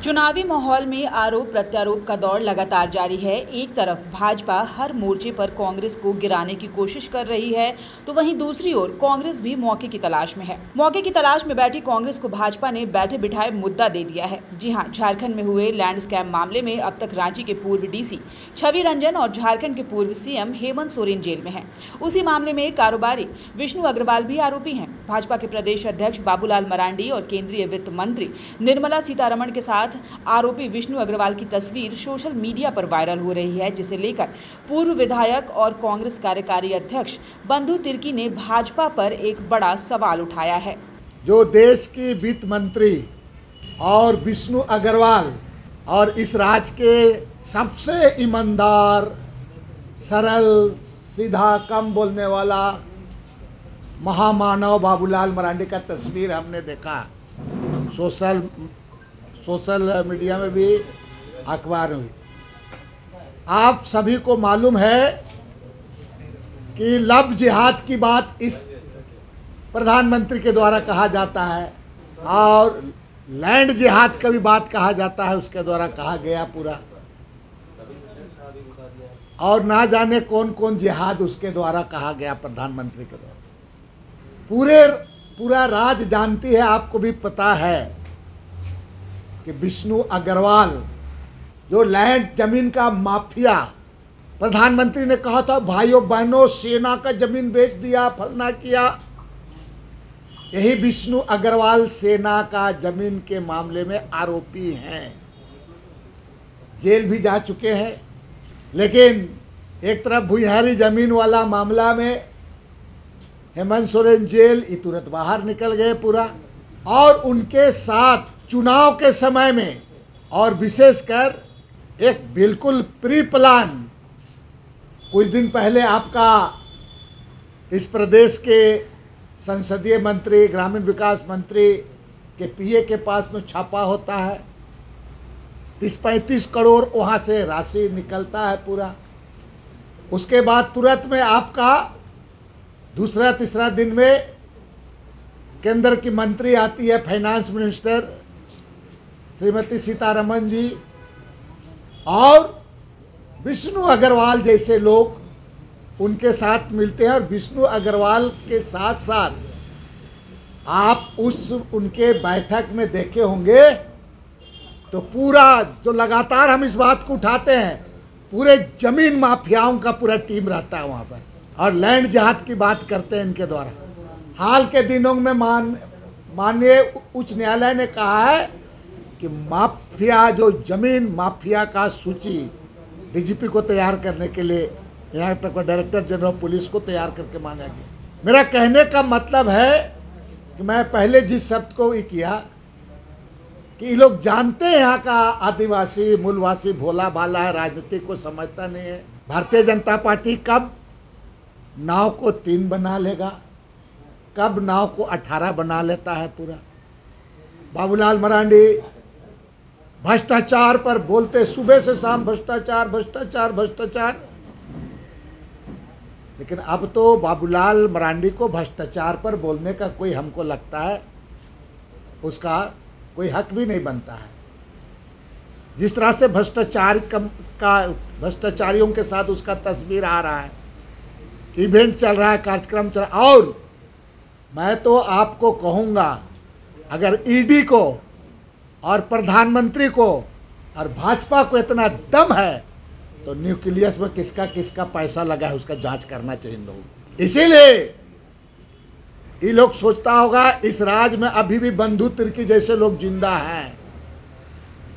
चुनावी माहौल में आरोप प्रत्यारोप का दौर लगातार जारी है। एक तरफ भाजपा हर मोर्चे पर कांग्रेस को गिराने की कोशिश कर रही है, तो वहीं दूसरी ओर कांग्रेस भी मौके की तलाश में है। मौके की तलाश में बैठी कांग्रेस को भाजपा ने बैठे बिठाए मुद्दा दे दिया है। जी हां, झारखंड में हुए लैंड स्कैम मामले में अब तक रांची के पूर्व डीसी छवि रंजन और झारखंड के पूर्व सीएम हेमंत सोरेन जेल में हैं। उसी मामले में कारोबारी विष्णु अग्रवाल भी आरोपी हैं। भाजपा के प्रदेश अध्यक्ष बाबूलाल मरांडी और केंद्रीय वित्त मंत्री निर्मला सीतारमण के साथ आरोपी विष्णु अग्रवाल की तस्वीर सोशल मीडिया पर वायरल हो रही है, जिसे लेकर पूर्व विधायक और कांग्रेस कार्यकारी अध्यक्ष बंधु तिर्की ने भाजपा पर एक बड़ा सवाल उठाया है। जो देश की वित्त मंत्री और विष्णु अग्रवाल और इस राज्य के सबसे ईमानदार, सरल, सीधा, कम बोलने वाला महामानव बाबूलाल मरांडी का तस्वीर हमने देखा सोशल मीडिया में भी, अखबार में भी। आप सभी को मालूम है कि लव जिहाद की बात इस प्रधानमंत्री के द्वारा कहा जाता है और लैंड जिहाद का भी बात कहा जाता है, उसके द्वारा कहा गया पूरा। और ना जाने कौन कौन जिहाद उसके द्वारा कहा गया, प्रधानमंत्री के द्वारा। पूरा राज जानती है, आपको भी पता है कि विष्णु अग्रवाल जो लैंड जमीन का माफिया, प्रधानमंत्री ने कहा था भाइयों बहनों सेना का जमीन बेच दिया, फलना किया। यही विष्णु अग्रवाल सेना का जमीन के मामले में आरोपी हैं, जेल भी जा चुके हैं। लेकिन एक तरफ भुइहारी जमीन वाला मामला में हेमंत सोरेन जेल, ये तुरंत बाहर निकल गए पूरा। और उनके साथ चुनाव के समय में और विशेषकर एक बिल्कुल प्री प्लान, कुछ दिन पहले आपका इस प्रदेश के संसदीय मंत्री, ग्रामीण विकास मंत्री के पीए के पास में छापा होता है, 30-35 करोड़ वहाँ से राशि निकलता है पूरा। उसके बाद तुरंत में आपका दूसरा तीसरा दिन में केंद्र की मंत्री आती है, फाइनेंस मिनिस्टर श्रीमती सीतारमण जी, और विष्णु अग्रवाल जैसे लोग उनके साथ मिलते हैं। और विष्णु अग्रवाल के साथ साथ आप उनके बैठक में देखे होंगे तो पूरा जो लगातार हम इस बात को उठाते हैं, पूरे जमीन माफियाओं का पूरा टीम रहता है वहाँ पर, और लैंड जिहाद की बात करते हैं इनके द्वारा। हाल के दिनों में माननीय उच्च न्यायालय ने कहा है कि माफिया, जो जमीन माफिया का सूची डीजीपी को तैयार करने के लिए, यहाँ तक डायरेक्टर जनरल पुलिस को तैयार करके मांगा गया। मेरा कहने का मतलब है कि मैं पहले जिस शब्द को ये किया कि ये लोग जानते हैं यहाँ का आदिवासी मूलवासी भोला भाला है, राजनीति को समझता नहीं है। भारतीय जनता पार्टी कब नाव को 3 बना लेगा, कब नाव को 18 बना लेता है पूरा। बाबूलाल मरांडी भ्रष्टाचार पर बोलते सुबह से शाम, भ्रष्टाचार भ्रष्टाचार भ्रष्टाचार। लेकिन अब तो बाबूलाल मरांडी को भ्रष्टाचार पर बोलने का कोई, हमको लगता है उसका कोई हक भी नहीं बनता है। जिस तरह से भ्रष्टाचारियों के साथ उसका तस्वीर आ रहा है, इवेंट चल रहा है, कार्यक्रम चल रहा है। और मैं तो आपको कहूँगा, अगर ईडी को और प्रधानमंत्री को और भाजपा को इतना दम है तो न्यूक्लियस में किसका किसका पैसा लगा है उसका जांच करना चाहिए इन लोगों को। इसीलिए ये लोग सोचता होगा इस राज्य में अभी भी बंधु तिर्की जैसे लोग जिंदा हैं,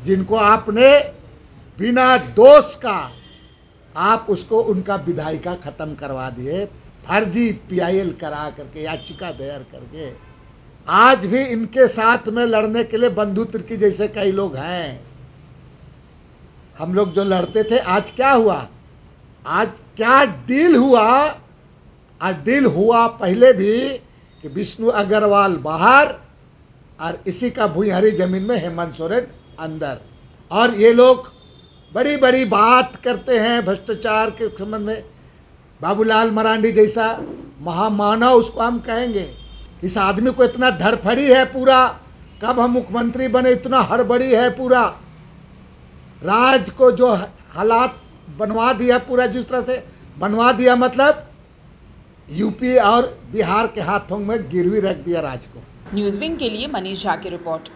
जिनको आपने बिना दोष का आप उसको उनका विधायिका खत्म करवा दिए, फर्जी पीआईएल करा करके, याचिका दायर करके। आज भी इनके साथ में लड़ने के लिए बंधु तिर्की जैसे कई लोग हैं। हम लोग जो लड़ते थे, आज क्या हुआ, आज क्या डील हुआ। और डील हुआ पहले भी कि विष्णु अग्रवाल बाहर और इसी का भुइहारी जमीन में हेमंत सोरेन अंदर। और ये लोग बड़ी बड़ी बात करते हैं भ्रष्टाचार के संबंध में। बाबूलाल मरांडी जैसा महामानव उसको हम कहेंगे, इस आदमी को इतना धड़फड़ी है पूरा कब हम मुख्यमंत्री बने, इतना हड़बड़ी है पूरा। राज्य को जो हालात बनवा दिया, पूरा जिस तरह से बनवा दिया, मतलब यूपी और बिहार के हाथों में गिरवी रख दिया राज्य को। न्यूज़ विंग के लिए मनीष झा की रिपोर्ट।